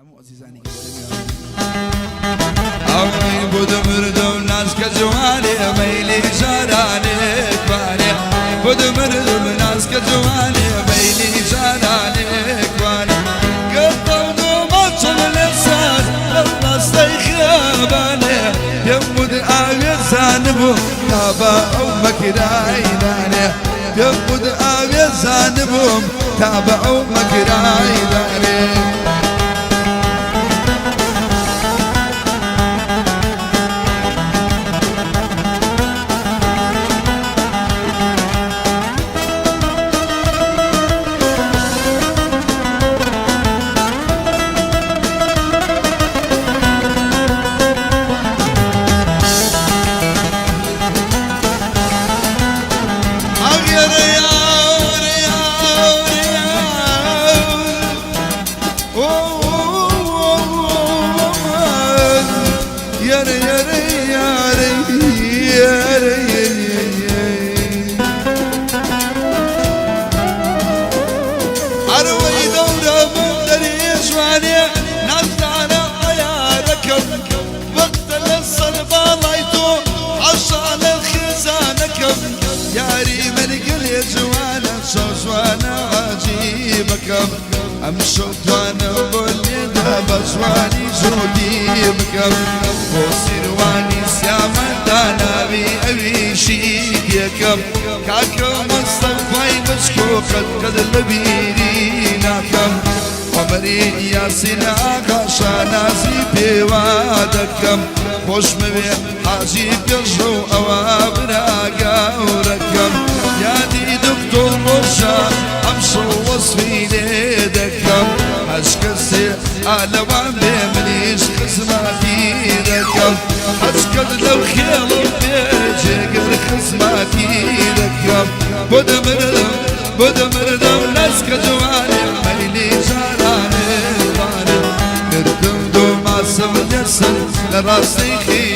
همو عزيزاني أوي بدمردم ناس كجواني ميلي جاراني كواني بدمردم ناس كجواني ميلي جاراني كواني قطعوا ماتشم الإحساس الله استيخاباني يمود آوي زانبو تابا أمك رايداني يمود آوي زانبو تابا أمك رايداني أمشط وانا بولي دابس واني زودي بكم وصير واني سيامن دانا بي أبي شيكم كاكم مصطفى بسكو قد لبيريناكم عمري ياسين آغاشا نازي بوادكم خوش مبي حاجي بيجو أوابنا قاوركم يادي دكتور روشا أمشو وصفي ليدكم أشكسي ألوان بمليش خزماتي لكم أشكد لو خير بيجيقر خزماتي لكم بدمردم نسك جواني ميلي جاراني واني نردم دو ما سمدرسن لراسي خير